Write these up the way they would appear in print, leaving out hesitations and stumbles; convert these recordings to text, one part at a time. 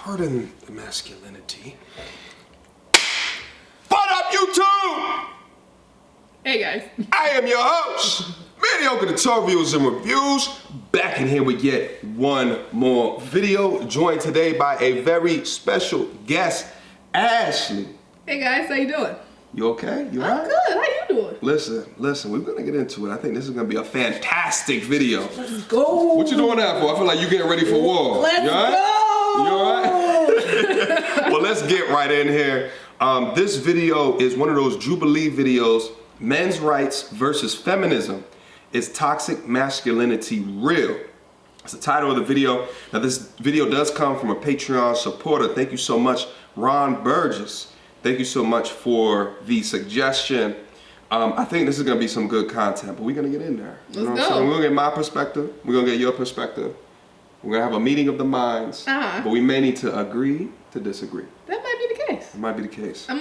Pardon the masculinity. What up, YouTube? Hey guys. I am your host, Mediocre Tutorials and Reviews, back in here with yet one more video, joined today by a very special guest, Ashley. Hey guys, how you doing? You okay? You I'm alright? good. How you doing? Listen, we're gonna get into it. I think this is gonna be a fantastic video. Let's go. What you doing that for? I feel like you're getting ready for war. Let's you all right? go. You alright? Well, let's get right in here. This video is one of those Jubilee videos, men's rights versus feminism. Is toxic masculinity real? That's the title of the video. Now this video does come from a Patreon supporter. Thank you so much, Ron Burgess. Thank you so much for the suggestion. I think this is gonna be some good content, but we're gonna get in there. Let's go. We're gonna get my perspective. We're gonna get your perspective. We're gonna have a meeting of the minds, but we may need to agree to disagree. That might be the case. It might be the case. I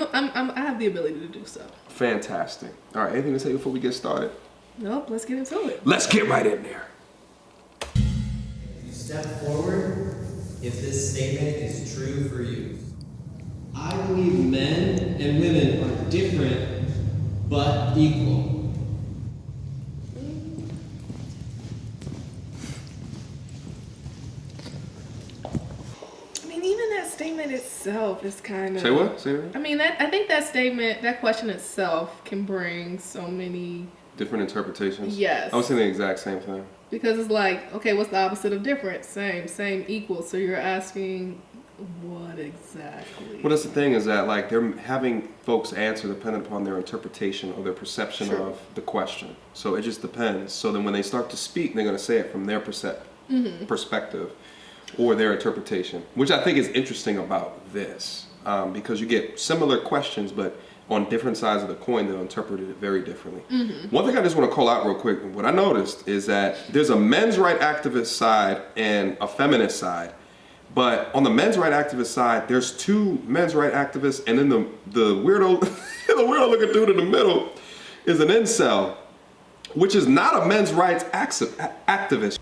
have the ability to do so. Fantastic. All right, anything to say before we get started? Nope, let's get into it. Let's get right in there. If you step forward, if this statement is true for you. I believe men and women are different, but equal. I mean, even that statement itself is kind of... Say what? Say that? I mean, I think that statement, that question itself can bring so many... Different interpretations? Yes. I was saying the exact same thing. Because it's like, okay, what's the opposite of different? Same, equal. So you're asking what exactly? Well, that's the thing is that like they're having folks answer dependent upon their interpretation or their perception Sure. of the question. So it just depends. So then when they start to speak, they're going to say it from their perspective or their interpretation, which I think is interesting about this because you get similar questions, but on different sides of the coin, they'll interpret it very differently. One thing I just want to call out real quick, what I noticed is that there's a men's right activist side and a feminist side. But on the men's right activist side, there's two men's right activists, and then the weirdo, the weirdo looking dude in the middle is an incel, which is not a men's rights activist.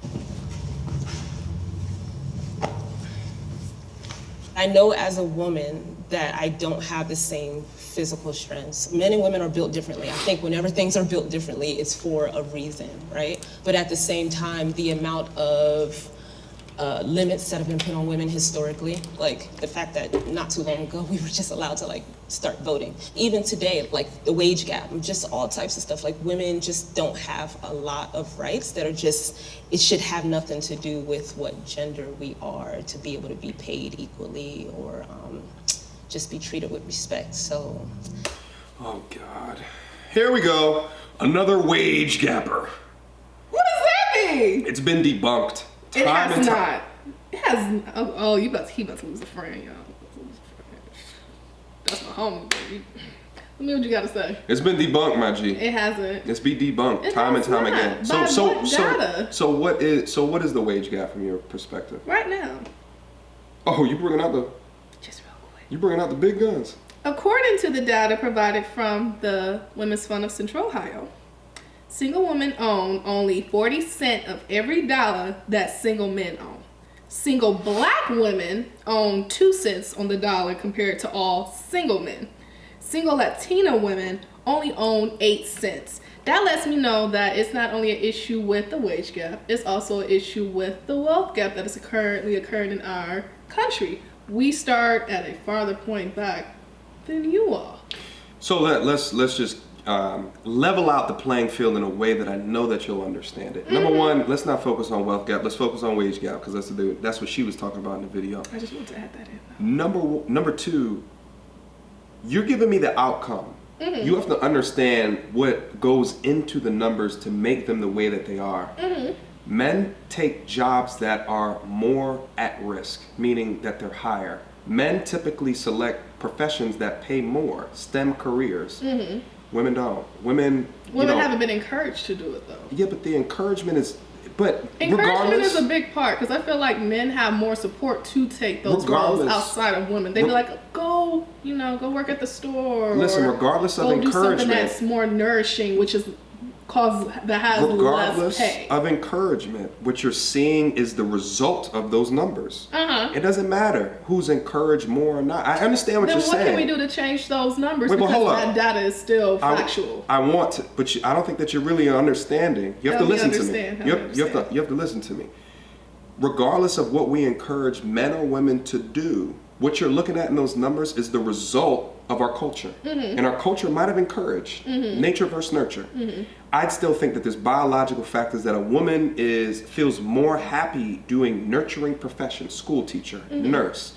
I know as a woman that I don't have the same physical strengths. Men and women are built differently. I think whenever things are built differently, it's for a reason, right? But at the same time, the amount of limits that have been put on women historically, like the fact that not too long ago we were just allowed to like start voting. Even today, like the wage gap, just all types of stuff. Like women just don't have a lot of rights that are just, it should have nothing to do with what gender we are to be able to be paid equally or just be treated with respect. So. Oh God, here we go, another wage gapper. What does that mean? It's been debunked. It has not. It has. Oh, he about to lose a friend, y'all. That's my homie, baby. Let me know what you gotta say. It's been debunked, my G. It hasn't. It's been debunked It time and has time not. again. By what data? So what is the wage gap from your perspective? Right now. Oh, you bringing out the big guns. According to the data provided from the Women's Fund of Central Ohio, single women own only 40 cents of every dollar that single men own. Single black women own 2 cents on the dollar compared to all single men. Single Latina women only own 8 cents. That lets me know that it's not only an issue with the wage gap, it's also an issue with the wealth gap that is currently occurring in our country. We start at a farther point back than you are. So let's just level out the playing field in a way that I know that you'll understand it. Number one, let's not focus on wealth gap. Let's focus on wage gap because that's what she was talking about in the video. I just want to add that in. Number two, you're giving me the outcome. You have to understand what goes into the numbers to make them the way that they are. Men take jobs that are more at risk, meaning that they're higher. Men typically select professions that pay more, STEM careers. Women don't. Women haven't been encouraged to do it though. Yeah, but the encouragement is, but encouragement is a big part because I feel like men have more support to take those roles outside of women. They'd be like, go work at the store. Listen, regardless of go do something encouragement, that's more nourishing, which is that has regardless less pay. of encouragement, what you're seeing is the result of those numbers. It doesn't matter who's encouraged more or not. I understand what Then you're what saying. can we do to change those numbers? Wait, but because hold that up. data is still factual. I want to, but I don't think that you're really understanding. You have to listen to me. You have to listen to me. Regardless of what we encourage men or women to do, what you're looking at in those numbers is the result of our culture. And our culture might have encouraged nature versus nurture. I'd still think that there's biological factors that a woman feels more happy doing nurturing professions, school teacher, nurse.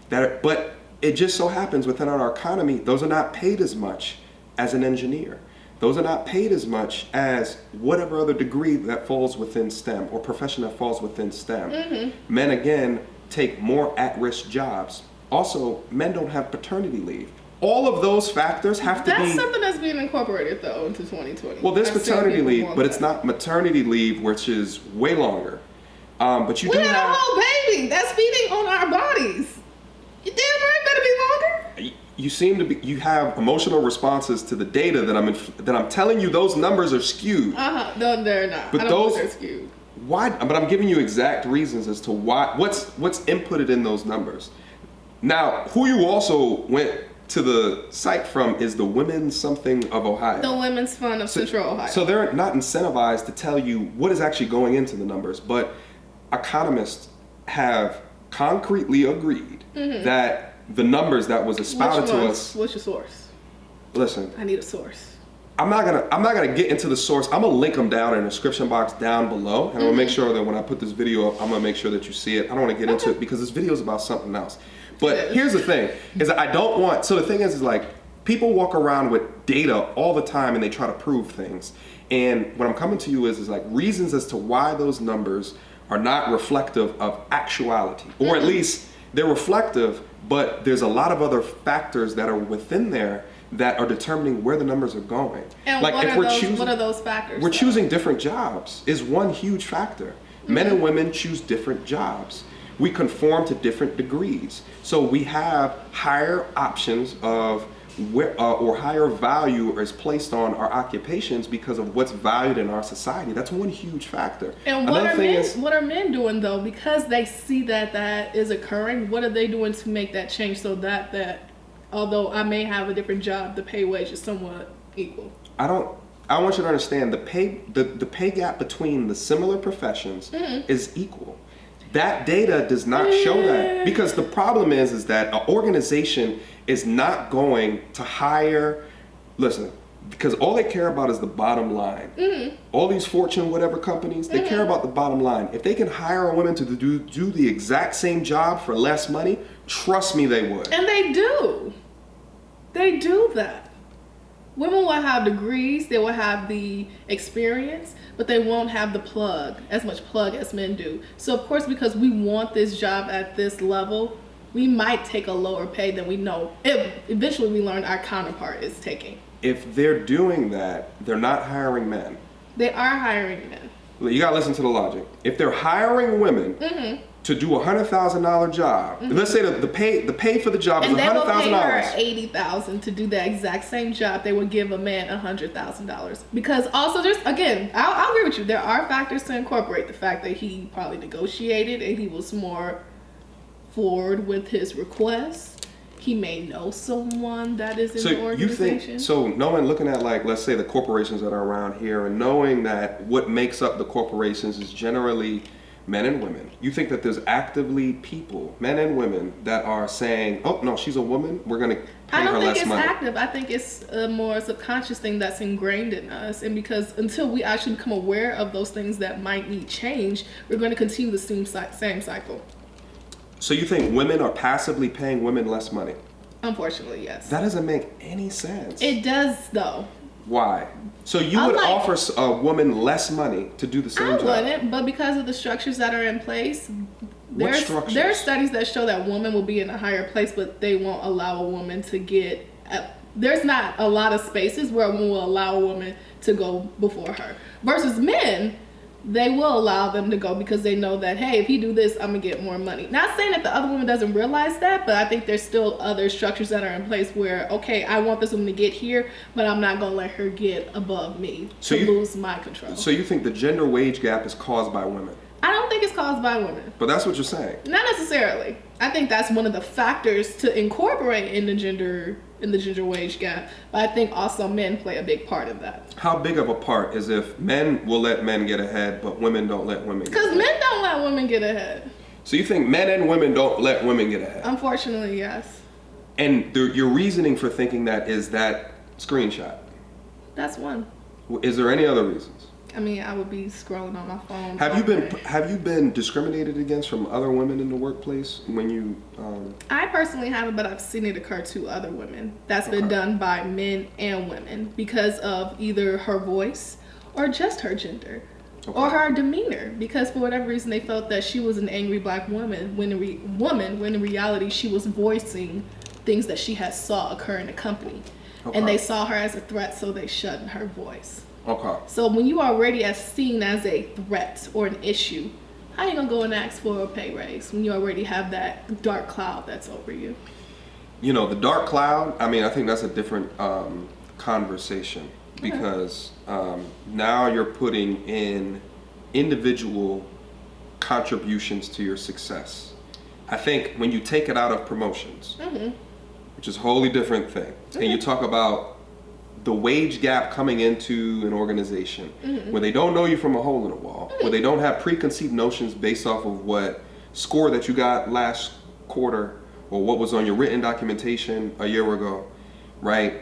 But it just so happens within our economy, those are not paid as much as an engineer. Those are not paid as much as whatever other degree that falls within STEM or profession that falls within STEM. Men, again, take more at-risk jobs. Also, men don't have paternity leave. All of those factors have to be... That's something that's being incorporated, though, into 2020. Well, there's paternity leave, but it's not maternity leave, which is way longer. But you do had have... a whole baby. That's feeding on our bodies. You damn right better be longer. You seem to be. You have emotional responses to the data that I'm telling you. Those numbers are skewed. No, they're not. But I don't think they're skewed. Why? But I'm giving you exact reasons as to why. What's inputted in those numbers. Now, who you also went to the site from is the Women's Something of Ohio. The Women's Fund of Central Ohio. So they're not incentivized to tell you what is actually going into the numbers, but economists have concretely agreed that the numbers that was espouted to us. What's your source? Listen, I need a source. I'm not gonna get into the source. I'm gonna link them down in the description box down below, and I'm gonna make sure that when I put this video up, I'm gonna make sure that you see it. I don't want to get into it because this video is about something else. But here's the thing: is that I don't want. So the thing is like people walk around with data all the time and they try to prove things. And what I'm coming to you is like reasons as to why those numbers are not reflective of actuality, or at least they're reflective, but there's a lot of other factors that are within there that are determining where the numbers are going. And like what are those factors? We're choosing different jobs is one huge factor. Men and women choose different jobs. We conform to different degrees. So we have higher options of where, or higher value is placed on our occupations because of what's valued in our society. That's one huge factor. And what are men doing though? Because they see that is occurring, what are they doing to make that change so that although I may have a different job, the pay wage is somewhat equal? I want you to understand the pay gap between the similar professions is equal. That data does not show that, because the problem is that an organization is not going to hire, listen, because all they care about is the bottom line. All these Fortune whatever companies, they care about the bottom line. If they can hire a woman to do the exact same job for less money, trust me, they would. And they do. They do that. Women will have degrees, they will have the experience, but they won't have as much plug as men do. So of course, because we want this job at this level, we might take a lower pay than we know. Eventually we learn our counterpart is taking. If they're doing that, they're not hiring men. They are hiring men. You gotta listen to the logic. If they're hiring women to do a $100,000 job, let's say the pay for the job is $100,000. And they will pay her $80,000 to do the exact same job. They would give a man $100,000 because also I'll agree with you. There are factors to incorporate. The fact that he probably negotiated and he was more forward with his requests. He may know someone that is in the organization. Looking at like, let's say the corporations that are around here and knowing that what makes up the corporations is generally men and women. You think that there's actively people, men and women, that are saying, oh no, she's a woman, we're gonna pay her less money. I don't think it's active. I think it's a more subconscious thing that's ingrained in us. And because until we actually become aware of those things that might need change, we're going to continue the same cycle. So you think women are passively paying women less money? Unfortunately, yes. That doesn't make any sense. It does, though. Why? So you would offer a woman less money to do the same job? I wouldn't, but because of the structures that are in place, there are studies that show that women will be in a higher place, but they won't allow a woman to get... there's not a lot of spaces where a woman will allow a woman to go before her. Versus men, they will allow them to go because they know that, hey, if you do this, I'm gonna get more money. Not saying that the other woman doesn't realize that, but I think there's still other structures that are in place where, okay, I want this woman to get here, but I'm not gonna let her get above me lose my control. So you think the gender wage gap is caused by women? I don't think it's caused by women. But that's what you're saying. Not necessarily. I think that's one of the factors to incorporate in the gender wage gap. But I think also men play a big part of that. How big of a part is if men will let men get ahead, but women don't let women get ahead? Because men don't let women get ahead. So you think men and women don't let women get ahead? Unfortunately, yes. And your reasoning for thinking that is that screenshot. That's one. Is there any other reasons? I mean, I would be scrolling on my phone. Have you been discriminated against from other women in the workplace when you? I personally haven't, but I've seen it occur to other women. That's been done by men and women because of either her voice or just her gender or her demeanor. Because for whatever reason, they felt that she was an angry black woman when in reality she was voicing things that she had saw occur in the company, and they saw her as a threat, so they shut her voice. Okay. So when you are already seen as a threat or an issue, how are you gonna go and ask for a pay raise when you already have that dark cloud that's over you? You know, the dark cloud, I mean, I think that's a different conversation because now you're putting in individual contributions to your success. I think when you take it out of promotions, which is a wholly different thing, and you talk about the wage gap coming into an organization where they don't know you from a hole in a wall, where they don't have preconceived notions based off of what score that you got last quarter or what was on your written documentation a year ago, right?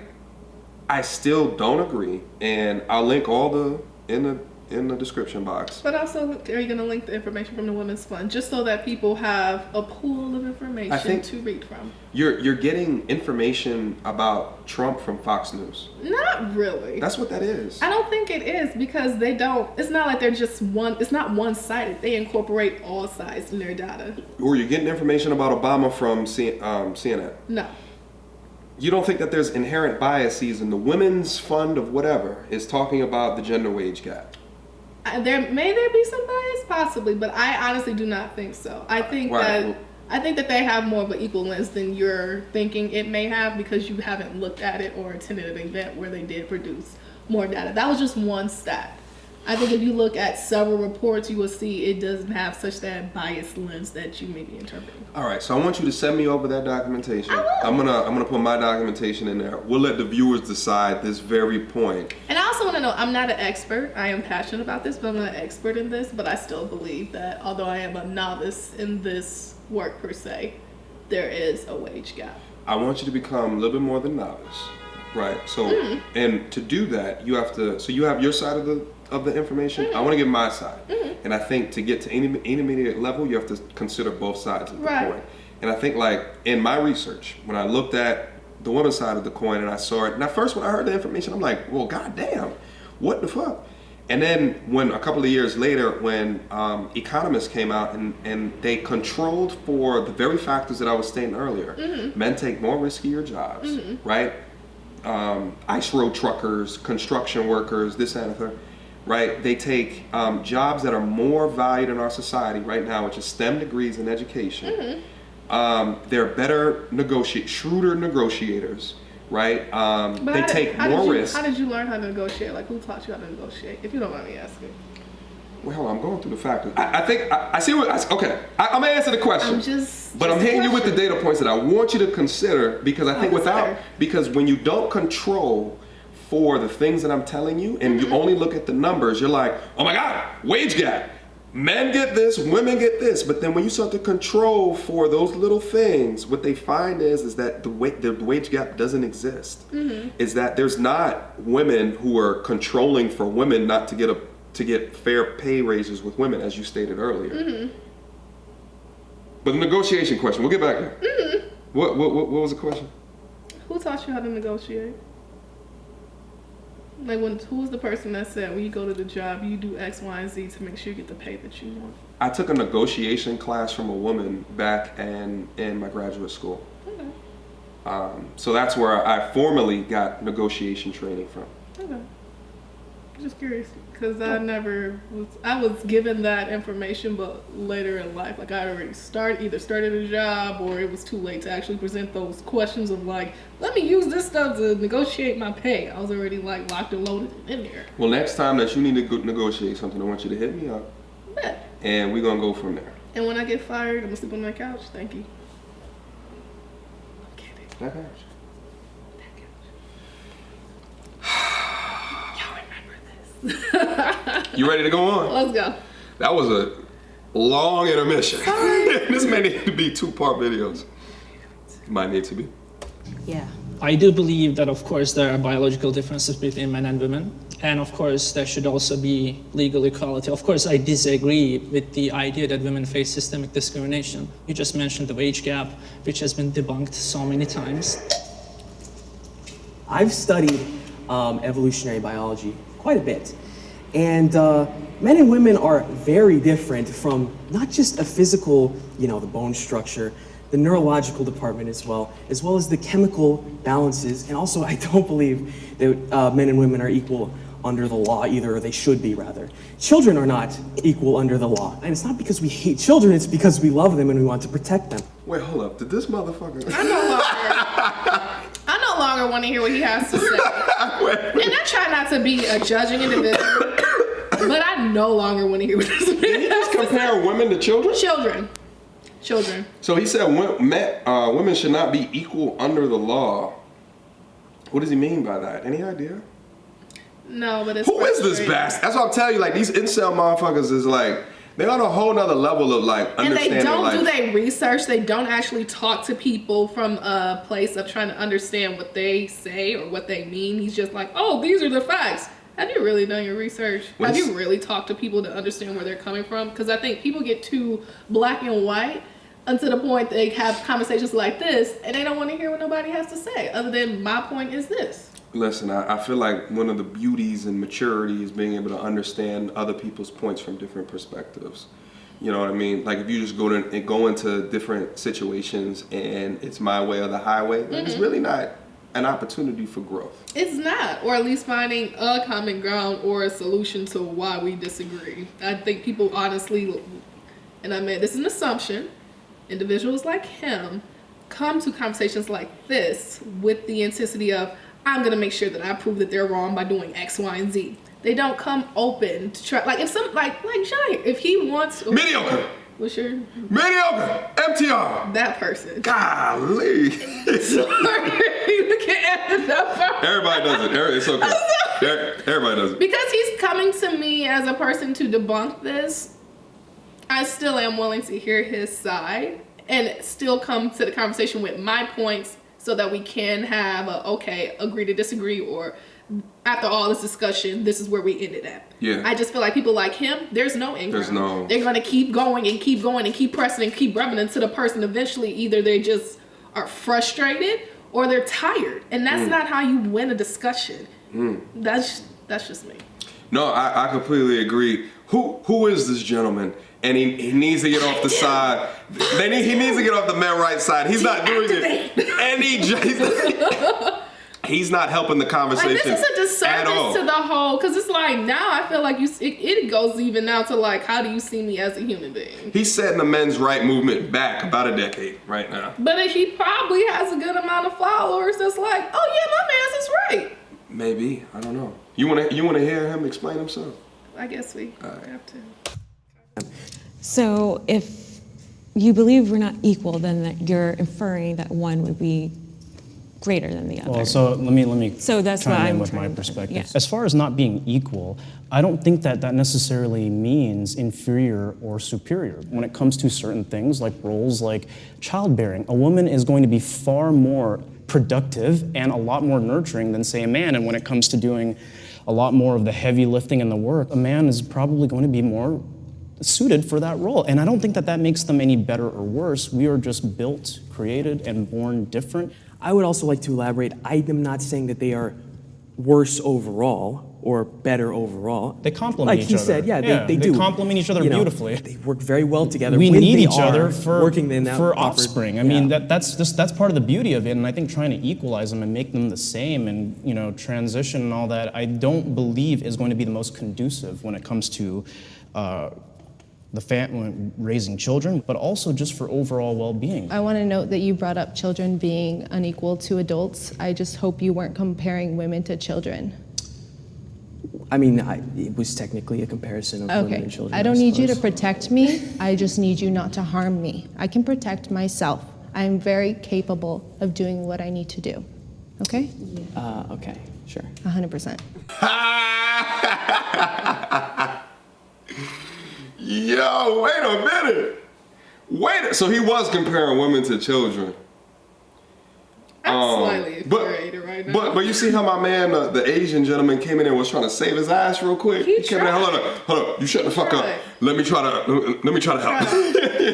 I still don't agree, and I'll link all in the description box. But also, are you going to link the information from the Women's Fund just so that people have a pool of information to read from? You're getting information about Trump from Fox News. Not really. That's what that is. I don't think it is because they don't. It's not like they're just one. It's not one-sided. They incorporate all sides in their data. Or you're getting information about Obama from CNN. No. You don't think that there's inherent biases in the Women's Fund of whatever is talking about the gender wage gap? There be some bias, possibly, but I honestly do not think so. I think that they have more of an equal lens than you're thinking it may have because you haven't looked at it or attended an event where they did produce more data. That was just one stat. I think if you look at several reports, you will see it doesn't have such that biased lens that you may be interpreting. All right, so I want you to send me over that documentation. I will. I'm gonna put my documentation in there. We'll let the viewers decide this very point. And I also want to know, I'm not an expert. I am passionate about this, but I'm not an expert in this. But I still believe that although I am a novice in this work per se, there is a wage gap. I want you to become a little bit more than novice, right? So, and to do that, you have to. So you have your side of the information. I want to give my side, and I think to get to any intermediate level, you have to consider both sides of the coin. And I think, like in my research, when I looked at the women's side of the coin and I saw it, and at first when I heard the information, I'm like, well, goddamn, what the fuck? And then when a couple of years later, when economists came out and they controlled for the very factors that I was stating earlier, men take more riskier jobs, right? Ice road truckers, construction workers, this and that, right? They take jobs that are more valued in our society right now, which is STEM degrees in education. They're better shrewder negotiators, right? They take more risk. How did you learn how to negotiate? Like, who taught you how to negotiate? If you don't mind me asking. Well, I'm going through the factors. I think I see what. Okay, I'm gonna answer the question. But I'm hitting you with the data points that I want you to consider because I think because when you don't control for the things that I'm telling you and you only look at the numbers, you're like, oh my God, wage gap. Men get this, women get this. But then when you start to control for those little things, what they find is that the wage gap doesn't exist. Is that there's not women who are controlling for women not to get fair pay raises with women, as you stated earlier. But the negotiation question, we'll get back there. What was the question? Who taught you how to negotiate? Like, who was the person that said when you go to the job, you do X, Y, and Z to make sure you get the pay that you want? I took a negotiation class from a woman back in my graduate school. Okay. So that's where I formally got negotiation training from. Okay. Just curious, because I was given that information, but later in life, like I already either started a job or it was too late to actually present those questions of like, let me use this stuff to negotiate my pay. I was already like locked and loaded in there. Well, next time that you need to negotiate something, I want you to hit me up. Bet. And we're going to go from there. And when I get fired, I'm going to sleep on my couch. Thank you. I'm kidding. That couch. You ready to go on? Let's go. That was a long intermission. This may need to be 2-part videos. Might need to be. Yeah. I do believe that, of course, there are biological differences between men and women. And of course, there should also be legal equality. Of course, I disagree with the idea that women face systemic discrimination. You just mentioned the wage gap, which has been debunked so many times. I've studied evolutionary biology quite a bit. And men and women are very different from not just a physical, the bone structure, the neurological department as well as the chemical balances. And also, I don't believe that men and women are equal under the law either, or they should be rather. Children are not equal under the law. And it's not because we hate children, it's because we love them and we want to protect them. Wait, hold up. Did this motherfucker... I no longer want to hear what he has to say. And I try not to be a judging individual, but I no longer want to hear what this man Did he just compare women to children? Children. So he said women should not be equal under the law. What does he mean by that? Any idea? No, but it's Who is this bastard? That's what I'm telling you. Like, these incel motherfuckers is like, they're on a whole nother level of like understanding. And they don't life. do their research. They don't actually talk to people from a place of trying to understand what they say or what they mean. He's just like, oh, these are the facts. Have you really done your research? Have you really talked to people to understand where they're coming from? Because I think people get too black and white until the point they have conversations like this and they don't want to hear what nobody has to say other than my point is this. Listen, I feel like one of the beauties and maturity is being able to understand other people's points from different perspectives. You know what I mean? Like if you just go into different situations and it's my way or the highway, like it's really not an opportunity for growth. It's not, or at least finding a common ground or a solution to why we disagree. I think people honestly, and I mean this is an assumption, individuals like him come to conversations like this with the intensity of, I'm gonna make sure that I prove that they're wrong by doing X, Y, and Z. They don't come open to try. Like if some, like Johnny, if he wants mediocre. What's your mediocre? MTR. That person. Golly. Sorry, you can't end up. Everybody does it. It's okay. Everybody does it. Because he's coming to me as a person to debunk this, I still am willing to hear his side and still come to the conversation with my points so that we can have agree to disagree, or after all this discussion, this is where we ended at. Yeah. I just feel like people like him, there's no end There's ground. no. They're going to keep going and keep going and keep pressing and keep rubbing until the person eventually either they just are frustrated or they're tired. And that's not how you win a discussion. That's just me. No, I completely agree. Who is this gentleman? And he needs to get off the side. He needs to get off the man right side. He's not doing it. And he's not helping the conversation like, this is a disservice to the whole, because it's like now I feel like it goes even now to like, how do you see me as a human being? He's setting the men's right movement back about a decade right now. But he probably has a good amount of followers that's like, oh yeah, my man's is right. Maybe, I don't know. You wanna hear him explain himself? I guess we have to. So if you believe we're not equal, then that you're inferring that one would be greater than the other. Well, so let me So that's what chime I'm in with my trying to- perspective. yeah. As far as not being equal, I don't think that necessarily means inferior or superior. When it comes to certain things like roles like childbearing, a woman is going to be far more productive and a lot more nurturing than, say, a man. And when it comes to doing a lot more of the heavy lifting and the work, a man is probably going to be more suited for that role. And I don't think that makes them any better or worse. We are just built, created, and born different. I would also like to elaborate. I am not saying that they are worse overall. or better overall. They complement like each he other. said, they do. They complement each other beautifully. They work very well together. We when need they each other are for working in that proper, offspring. I mean, that's part of the beauty of it, and I think trying to equalize them and make them the same and transition and all that, I don't believe is going to be the most conducive when it comes to raising children, but also just for overall well-being. I want to note that you brought up children being unequal to adults. I just hope you weren't comparing women to children. I mean, it was technically a comparison of women and children. I don't need you to protect me. I just need you not to harm me. I can protect myself. I'm very capable of doing what I need to do. Okay? Okay, sure. 100%. Yo, wait a minute. So he was comparing women to children. I'm slightly infuriated right now. But you see how my man, the Asian gentleman, came in and was trying to save his ass real quick. He came in, hold up, you shut the fuck up. Let me try to help.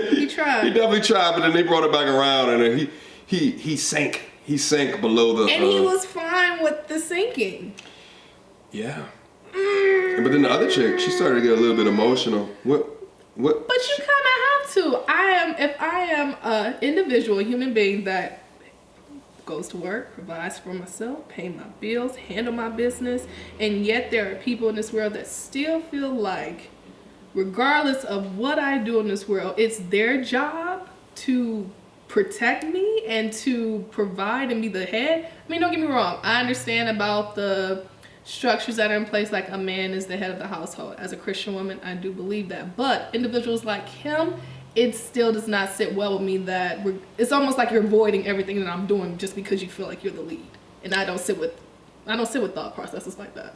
He tried. He definitely tried, but then they brought it back around, and then he sank below the. And he was fine with the sinking. Yeah. But then the other chick, she started to get a little bit emotional. What? But you kind of have to. If I am an individual, a human being that goes to work, provides for myself, pay my bills, handle my business, and yet there are people in this world that still feel like, regardless of what I do in this world, it's their job to protect me and to provide and be the head. I mean, don't get me wrong. I understand about the structures that are in place, like a man is the head of the household. As a Christian woman, I do believe that. But individuals like him, it still does not sit well with me that it's almost like you're avoiding everything that I'm doing just because you feel like you're the lead. And I don't sit with thought processes like that.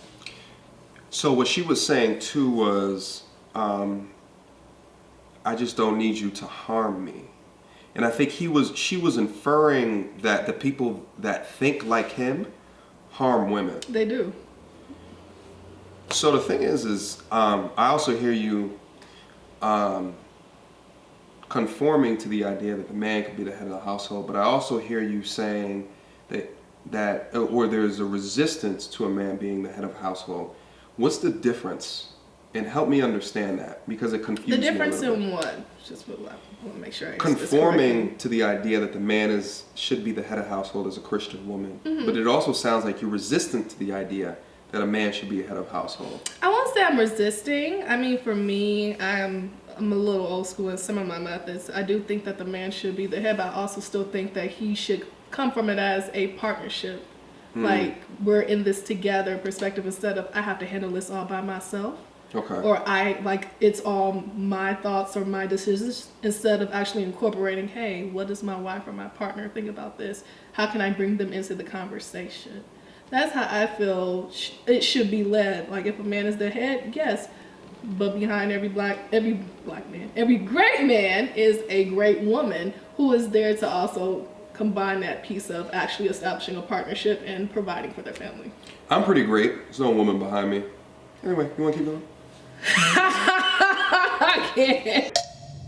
So what she was saying too was, I just don't need you to harm me. And I think she was inferring that the people that think like him harm women. They do. So the thing is I also hear you conforming to the idea that the man could be the head of the household, but I also hear you saying that or there's a resistance to a man being the head of a household. What's the difference? And help me understand that, because it confuses me. The difference a little bit. in what? Just what I want to make sure I Conforming to the idea that the man should be the head of household as a Christian woman, but it also sounds like you're resistant to the idea that a man should be a head of household. I won't say I'm resisting. I mean, for me, I'm a little old school in some of my methods. I do think that the man should be the head, but I also still think that he should come from it as a partnership. Like, we're in this together perspective instead of I have to handle this all by myself. Okay. Or it's all my thoughts or my decisions, instead of actually incorporating, hey, what does my wife or my partner think about this? How can I bring them into the conversation? That's how I feel it should be led. Like, if a man is the head, yes, but behind every great man is a great woman who is there to also combine that piece of actually establishing a partnership and providing for their family. I'm pretty great. There's no woman behind me. Anyway, you want to keep going? I can't.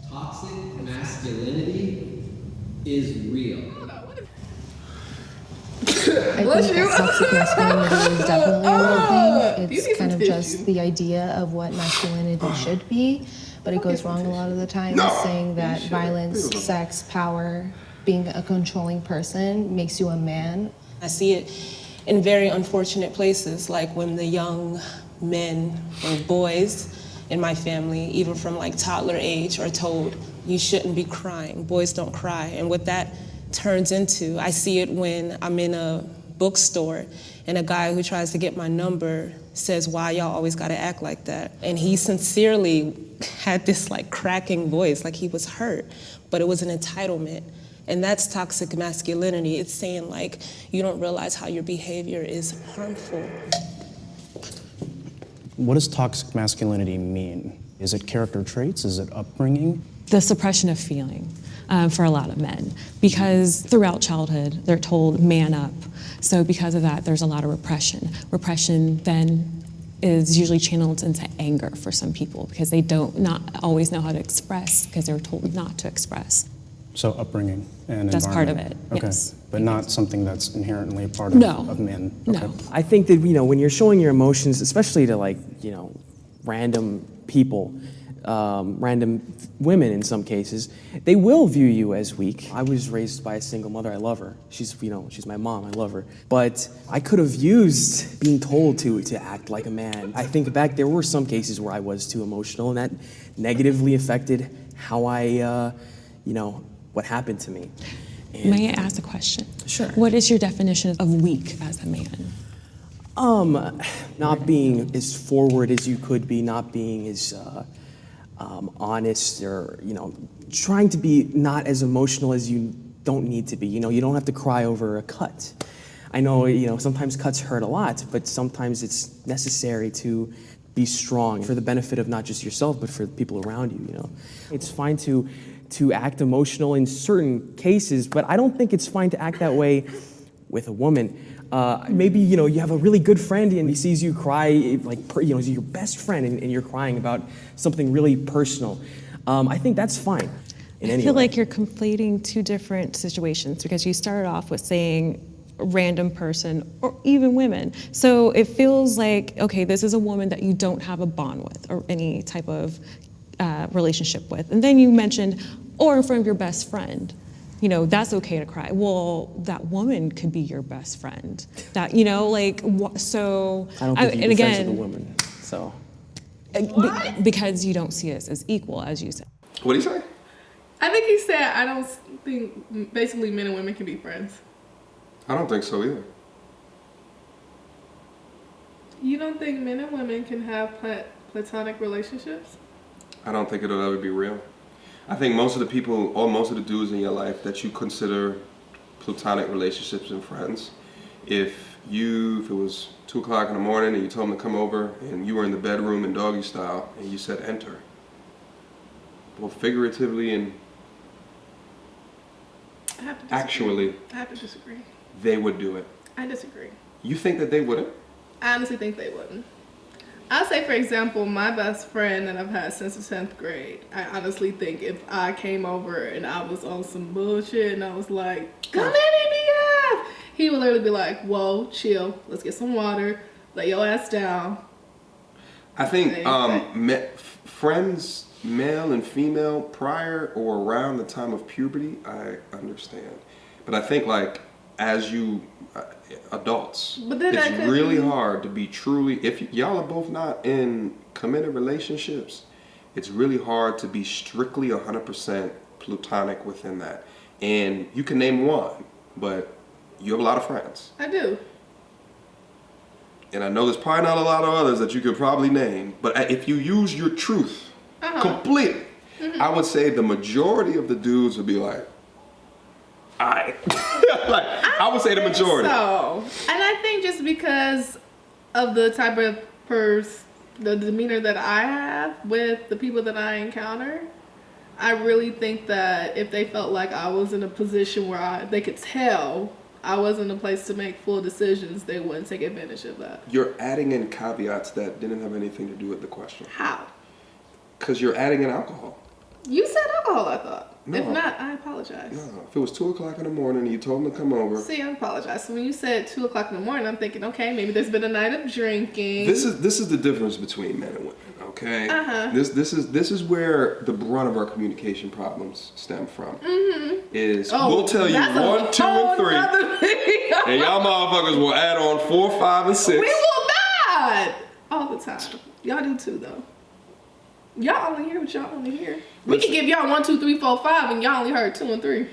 Toxic masculinity is real. I think that toxic masculinity is definitely a real thing. Beauty It's kind of tissue. just the idea of what masculinity should be, but it goes wrong a lot of the time, saying that violence, sex, power, being a controlling person makes you a man. I see it in very unfortunate places, like when the young men or boys in my family, even from like toddler age, are told, you shouldn't be crying, boys don't cry. And what that turns into, I see it when I'm in a bookstore and a guy who tries to get my number says, why y'all always gotta act like that? And he sincerely had this like cracking voice, like he was hurt, but it was an entitlement. And that's toxic masculinity. It's saying like, you don't realize how your behavior is harmful. What does toxic masculinity mean? Is it character traits? Is it upbringing? The suppression of feeling for a lot of men, because throughout childhood they're told man up. So because of that, there's a lot of repression. Repression then is usually channeled into anger for some people because they don't not always know how to express because they're told not to express. So upbringing and That's part of environment. it, Okay. yes. But not something that's inherently a part No. of men. No. Okay. I think that, when you're showing your emotions, especially to random people, random women in some cases, they will view you as weak. I was raised by a single mother. I love her. She's my mom. I love her. But I could have used being told to act like a man. I think back, there were some cases where I was too emotional, and that negatively affected how I, what happened to me. And, May I ask a question? Sure. What is your definition of weak as a man? Not being as forward as you could be, not being as honest, or trying to be not as emotional as you don't need to be. You don't have to cry over a cut. I know sometimes cuts hurt a lot, but sometimes it's necessary to be strong for the benefit of not just yourself, but for the people around you. It's fine to act emotional in certain cases, but I don't think it's fine to act that way with a woman. Maybe you have a really good friend and he sees you cry, he's your best friend, and you're crying about something really personal. I think that's fine. I feel like you're conflating two different situations, because you started off with saying random person or even women. So it feels like, okay, this is a woman that you don't have a bond with or any type of relationship with. And then you mentioned, or in front of your best friend. That's okay to cry. Well, that woman could be your best friend. That, so. I don't think you can be friends with a woman, so. Because you don't see us as equal, as you said. What did he say? I think he said, I don't think basically men and women can be friends. I don't think so either. You don't think men and women can have platonic relationships? I don't think it'll ever be real. I think most of the people, or most of the dudes in your life that you consider platonic relationships and friends, if it was 2 o'clock in the morning and you told them to come over and you were in the bedroom in doggy style and you said enter, both figuratively and actually, I have to disagree. they would do it. I disagree. You think that they wouldn't? I honestly think they wouldn't. I'll say, for example, my best friend that I've had since the 10th grade, I honestly think if I came over and I was on some bullshit and I was like, come in BF, he would literally be like, whoa, chill, let's get some water, lay your ass down. I think friends, male and female, prior or around the time of puberty, I understand. But I think as you adults, But then it's really hard to be truly, if y'all are both not in committed relationships, it's really hard to be strictly 100% platonic within that. And you can name one, but you have a lot of friends. I do. And I know there's probably not a lot of others that you could probably name, but if you use your truth completely, I would say the majority of the dudes would be like, I would say the majority. So, and I think just because of the type of the demeanor that I have with the people that I encounter, I really think that if they felt like I was in a position where they could tell I wasn't in a place to make full decisions, they wouldn't take advantage of that. You're adding in caveats that didn't have anything to do with the question. How? Because you're adding in alcohol. You said alcohol, I thought. No. If not, I apologize. No, if it was 2 o'clock in the morning and you told them to come over. See, I apologize. So when you said 2 o'clock in the morning, I'm thinking, okay, maybe there's been a night of drinking. This is the difference between men and women, okay? This is where the brunt of our communication problems stem from. We'll tell you 1, 2, and 3, and y'all motherfuckers will add on 4, 5, and 6. We will not all the time. Y'all do too, though. Y'all only hear what y'all only hear. We can give y'all 1, 2, 3, 4, 5, and y'all only heard 2 and 3.